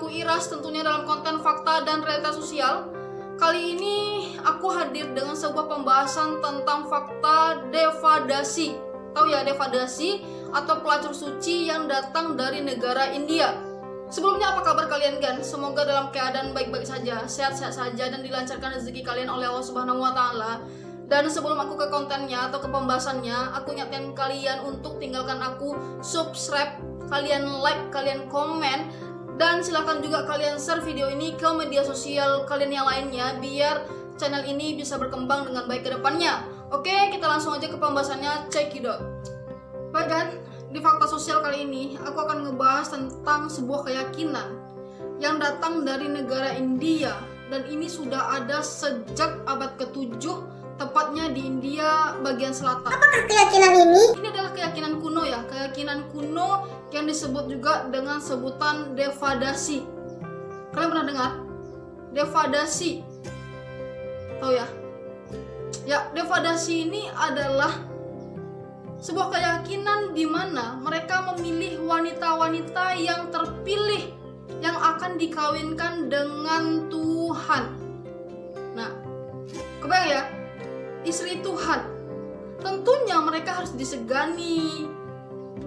aku Iras, tentunya dalam konten fakta dan realitas sosial. Kali ini aku hadir dengan sebuah pembahasan tentang fakta devadasi. Tahu ya, devadasi atau pelacur suci yang datang dari negara India. Sebelumnya, apa kabar kalian kan? Semoga dalam keadaan baik-baik saja, sehat-sehat saja, dan dilancarkan rezeki kalian oleh Allah Subhanahu wa Ta'ala. Dan sebelum aku ke kontennya atau ke pembahasannya, aku ingatkan kalian untuk tinggalkan aku subscribe, kalian like, kalian komen, dan silahkan juga kalian share video ini ke media sosial kalian yang lainnya biar channel ini bisa berkembang dengan baik ke depannya. Oke, kita langsung aja ke pembahasannya, check it out. Baik kan, di fakta sosial kali ini aku akan ngebahas tentang sebuah keyakinan yang datang dari negara India, dan ini sudah ada sejak abad ke-7, tepatnya di India bagian selatan. Apakah keyakinan ini? Ini adalah keyakinan kuno ya, keyakinan kuno yang disebut juga dengan sebutan devadasi. Kalian pernah dengar? Devadasi. Tahu ya? Ya, devadasi ini adalah sebuah keyakinan di mana mereka memilih wanita-wanita yang terpilih yang akan dikawinkan dengan Tuhan. Nah, kebayang ya? Istri Tuhan, tentunya mereka harus disegani,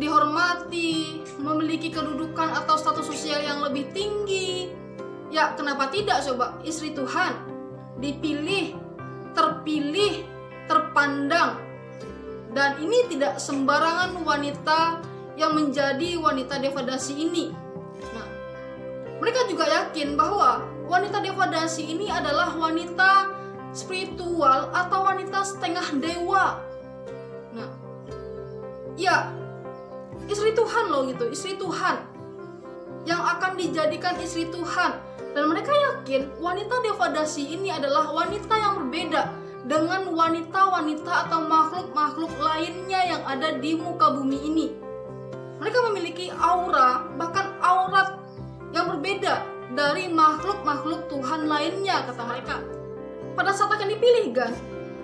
dihormati, memiliki kedudukan atau status sosial yang lebih tinggi. Ya, kenapa tidak coba? Istri Tuhan dipilih, terpilih, terpandang, dan ini tidak sembarangan wanita yang menjadi wanita devadasi ini. Nah, mereka juga yakin bahwa wanita devadasi ini adalah wanita spiritual atau wanita setengah dewa. Nah, ya, istri Tuhan loh gitu, istri Tuhan yang akan dijadikan istri Tuhan. Dan mereka yakin wanita devadasi ini adalah wanita yang berbeda dengan wanita-wanita atau makhluk-makhluk lainnya yang ada di muka bumi ini. Mereka memiliki aura, bahkan aurat yang berbeda dari makhluk-makhluk Tuhan lainnya, kata mereka. Pada saat akan dipilih kan,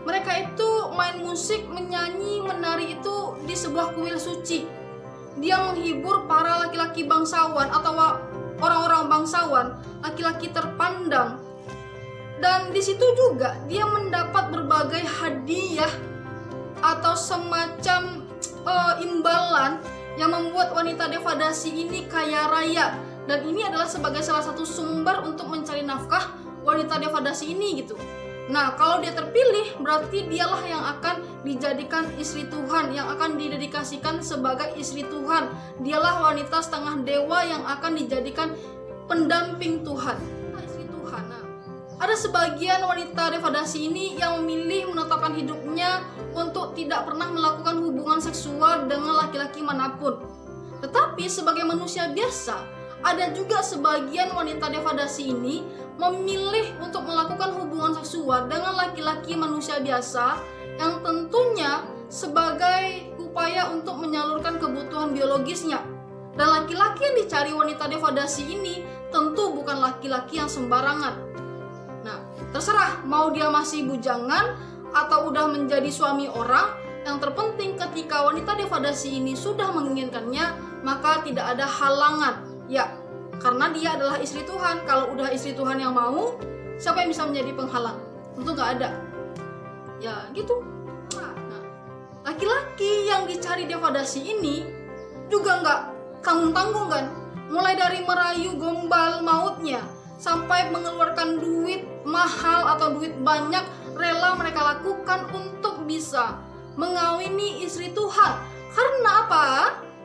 mereka itu main musik, menyanyi, menari itu di sebuah kuil suci. Dia menghibur para laki-laki bangsawan atau orang-orang bangsawan, laki-laki terpandang. Dan di situ juga dia mendapat berbagai hadiah atau semacam imbalan yang membuat wanita devadasi ini kaya raya. Dan ini adalah sebagai salah satu sumber untuk mencari nafkah wanita devadasi ini gitu. Nah, kalau dia terpilih, berarti dialah yang akan dijadikan istri Tuhan, yang akan didedikasikan sebagai istri Tuhan. Dialah wanita setengah dewa yang akan dijadikan pendamping Tuhan. Istri Tuhan. Nah, ada sebagian wanita devadasi ini yang memilih menetapkan hidupnya untuk tidak pernah melakukan hubungan seksual dengan laki-laki manapun. Tetapi sebagai manusia biasa, ada juga sebagian wanita devadasi ini memilih untuk melakukan hubungan seksual dengan laki-laki manusia biasa yang tentunya sebagai upaya untuk menyalurkan kebutuhan biologisnya. Dan laki-laki yang dicari wanita devadasi ini tentu bukan laki-laki yang sembarangan. Nah, terserah mau dia masih bujangan atau udah menjadi suami orang, yang terpenting ketika wanita devadasi ini sudah menginginkannya, maka tidak ada halangan. Ya, karena dia adalah istri Tuhan. Kalau udah istri Tuhan yang mau, siapa yang bisa menjadi penghalang? Tentu gak ada. Ya gitu. Nah, laki-laki yang dicari devadasi ini juga gak tanggung-tanggung kan. Mulai dari merayu gombal mautnya sampai mengeluarkan duit mahal atau duit banyak rela mereka lakukan untuk bisa mengawini istri Tuhan. Karena apa?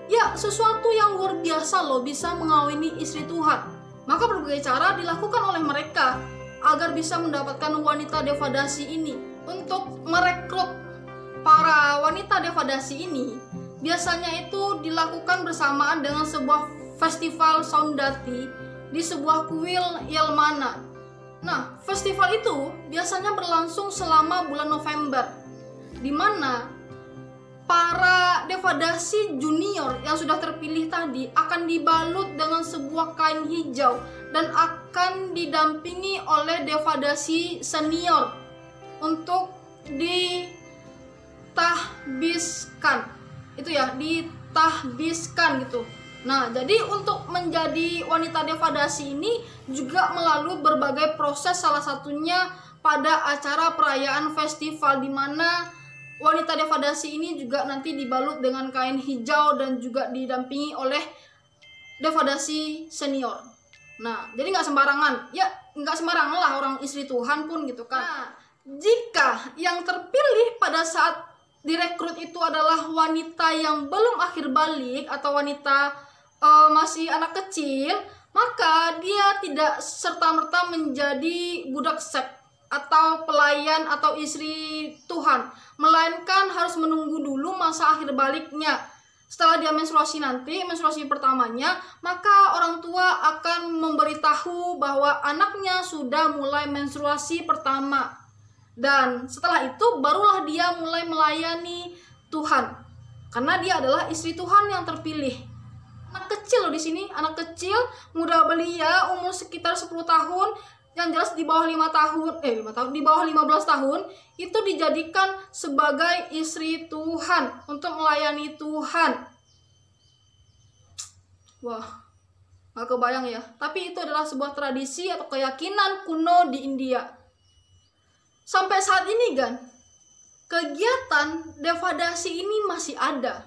Ya, sesuatu yang luar biasa loh bisa mengawini istri Tuhan. Maka berbagai cara dilakukan oleh mereka agar bisa mendapatkan wanita devadasi ini. Untuk merekrut para wanita devadasi ini, biasanya itu dilakukan bersamaan dengan sebuah festival Saundati di sebuah kuil Yelmana. Nah, festival itu biasanya berlangsung selama bulan November, di mana para devadasi junior yang sudah terpilih tadi akan dibalut dengan sebuah kain hijau dan akan didampingi oleh devadasi senior untuk ditahbiskan. Itu ya, ditahbiskan gitu. Nah, jadi untuk menjadi wanita devadasi ini juga melalui berbagai proses, salah satunya pada acara perayaan festival, di mana wanita devadasi ini juga nanti dibalut dengan kain hijau dan juga didampingi oleh devadasi senior. Nah, jadi nggak sembarangan, ya nggak sembarangan lah orang istri Tuhan pun gitu kan. Nah, jika yang terpilih pada saat direkrut itu adalah wanita yang belum akhir balik atau wanita masih anak kecil, maka dia tidak serta-merta menjadi budak seks atau pelayan atau istri Tuhan, melainkan harus menunggu dulu masa akhir baliknya. Setelah dia menstruasi nanti, menstruasi pertamanya, maka orang tua akan memberitahu bahwa anaknya sudah mulai menstruasi pertama. Dan setelah itu barulah dia mulai melayani Tuhan, karena dia adalah istri Tuhan yang terpilih. Anak kecil loh di sini, anak kecil, muda belia, umur sekitar 10 tahun, yang jelas di bawah 5 tahun, di bawah 15 tahun, itu dijadikan sebagai istri Tuhan untuk melayani Tuhan. Wah, gak kebayang ya. Tapi itu adalah sebuah tradisi atau keyakinan kuno di India. Sampai saat ini kan, kegiatan devadasi ini masih ada.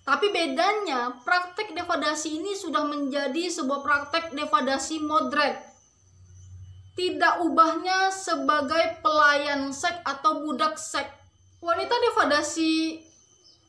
Tapi bedanya, praktek devadasi ini sudah menjadi sebuah praktek devadasi modern. Tidak ubahnya sebagai pelayan seks atau budak seks. Wanita devadasi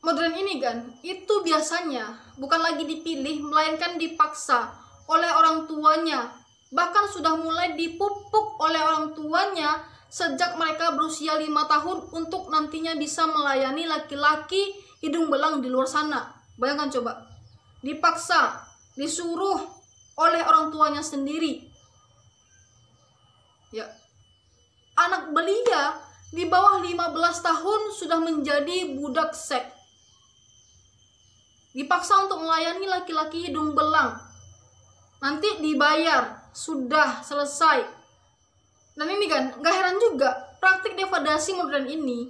modern ini kan, itu biasanya bukan lagi dipilih, melainkan dipaksa oleh orang tuanya. Bahkan sudah mulai dipupuk oleh orang tuanya sejak mereka berusia 5 tahun untuk nantinya bisa melayani laki-laki hidung belang di luar sana. Bayangkan coba, dipaksa, disuruh oleh orang tuanya sendiri. Ya, anak belia di bawah 15 tahun sudah menjadi budak seks. Dipaksa untuk melayani laki-laki hidung belang. Nanti dibayar, sudah selesai. Dan ini kan, gak heran juga, praktik devadasi modern ini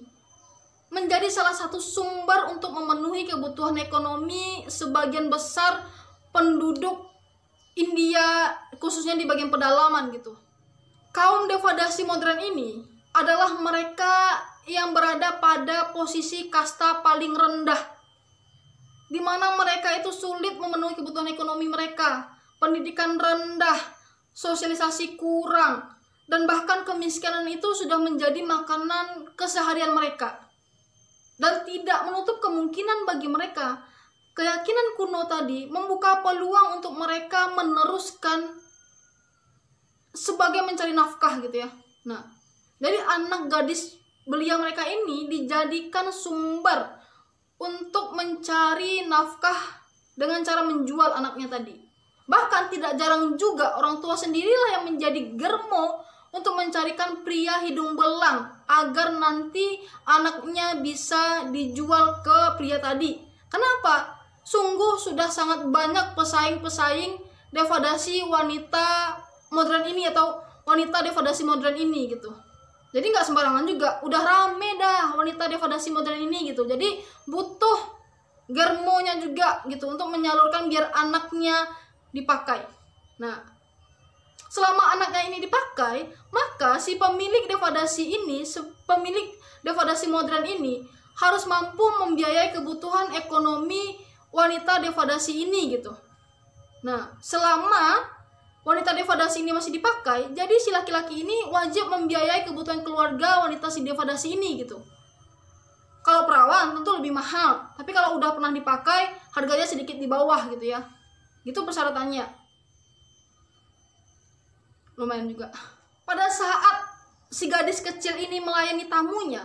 menjadi salah satu sumber untuk memenuhi kebutuhan ekonomi sebagian besar penduduk India, khususnya di bagian pedalaman gitu. Kaum devadasi modern ini adalah mereka yang berada pada posisi kasta paling rendah, di mana mereka itu sulit memenuhi kebutuhan ekonomi mereka, pendidikan rendah, sosialisasi kurang, dan bahkan kemiskinan itu sudah menjadi makanan keseharian mereka. Dan tidak menutup kemungkinan bagi mereka, keyakinan kuno tadi membuka peluang untuk mereka meneruskan sebagai mencari nafkah gitu ya. Nah, jadi anak gadis belia mereka ini dijadikan sumber untuk mencari nafkah dengan cara menjual anaknya tadi. Bahkan tidak jarang juga orang tua sendirilah yang menjadi germo untuk mencarikan pria hidung belang agar nanti anaknya bisa dijual ke pria tadi. Kenapa? Sungguh sudah sangat banyak pesaing-pesaing devadasi wanita modern ini atau wanita devadasi modern ini gitu. Jadi nggak sembarangan juga, udah rame dah wanita devadasi modern ini gitu. Jadi butuh germonya juga gitu untuk menyalurkan biar anaknya dipakai. Nah, selama anaknya ini dipakai, maka si pemilik devadasi ini, pemilik devadasi modern ini harus mampu membiayai kebutuhan ekonomi wanita devadasi ini gitu. Nah, selama wanita devadasi ini masih dipakai, jadi si laki-laki ini wajib membiayai kebutuhan keluarga wanita si devadasi ini gitu. Kalau perawan tentu lebih mahal, tapi kalau udah pernah dipakai, harganya sedikit di bawah gitu ya. Gitu persyaratannya. Lumayan juga. Pada saat si gadis kecil ini melayani tamunya,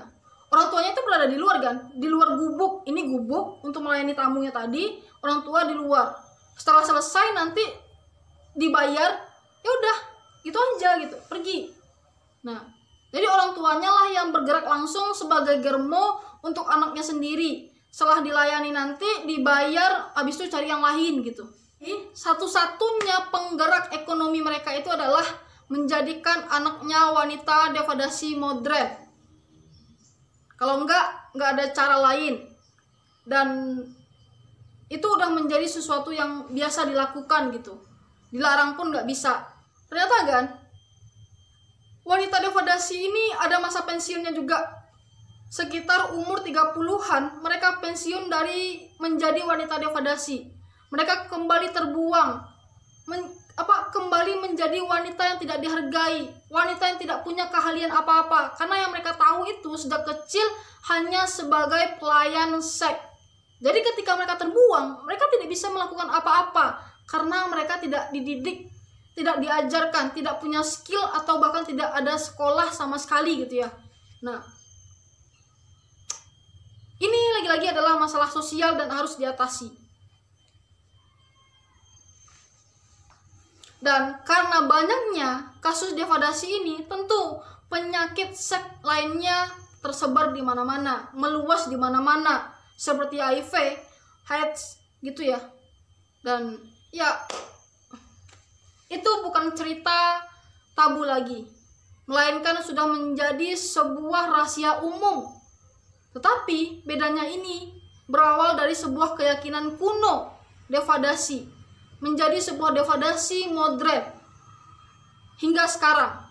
orang tuanya itu berada di luar kan, di luar gubuk. Ini gubuk untuk melayani tamunya tadi, orang tua di luar. Setelah selesai nanti dibayar, ya udah, gitu aja gitu, pergi. Nah, jadi orang tuanya lah yang bergerak langsung sebagai germo untuk anaknya sendiri. Setelah dilayani nanti dibayar, habis itu cari yang lain gitu. Satu-satunya penggerak ekonomi mereka itu adalah menjadikan anaknya wanita devadasi modern. Kalau enggak ada cara lain. Dan itu udah menjadi sesuatu yang biasa dilakukan gitu. Dilarang pun nggak bisa. Ternyata kan, wanita devadasi ini ada masa pensiunnya juga. Sekitar umur 30-an, mereka pensiun dari menjadi wanita devadasi. Mereka kembali terbuang, kembali menjadi wanita yang tidak dihargai, wanita yang tidak punya keahlian apa-apa, karena yang mereka tahu itu sejak kecil hanya sebagai pelayan seks. Jadi ketika mereka terbuang, mereka tidak bisa melakukan apa-apa karena mereka tidak dididik, tidak diajarkan, tidak punya skill, atau bahkan tidak ada sekolah sama sekali gitu ya. Nah, ini lagi-lagi adalah masalah sosial dan harus diatasi. Dan karena banyaknya kasus devadasi ini, tentu penyakit seks lainnya tersebar di mana-mana, meluas di mana-mana, seperti HIV, AIDS gitu ya. Dan ya, itu bukan cerita tabu lagi, melainkan sudah menjadi sebuah rahasia umum. Tetapi bedanya ini berawal dari sebuah keyakinan kuno, devadasi menjadi sebuah devadasi modern hingga sekarang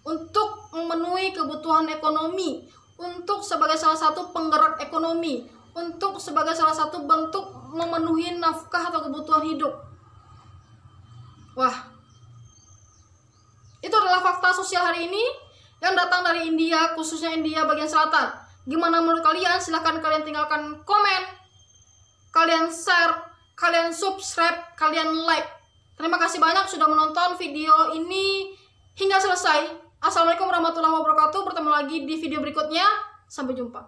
untuk memenuhi kebutuhan ekonomi, untuk sebagai salah satu penggerak ekonomi, untuk sebagai salah satu bentuk memenuhi nafkah atau kebutuhan hidup. Wah, itu adalah fakta sosial hari ini yang datang dari India, khususnya India bagian selatan. Gimana menurut kalian? Silahkan kalian tinggalkan komen, kalian share, kalian subscribe, kalian like. Terima kasih banyak sudah menonton video ini hingga selesai. Assalamualaikum warahmatullahi wabarakatuh. Bertemu lagi di video berikutnya. Sampai jumpa.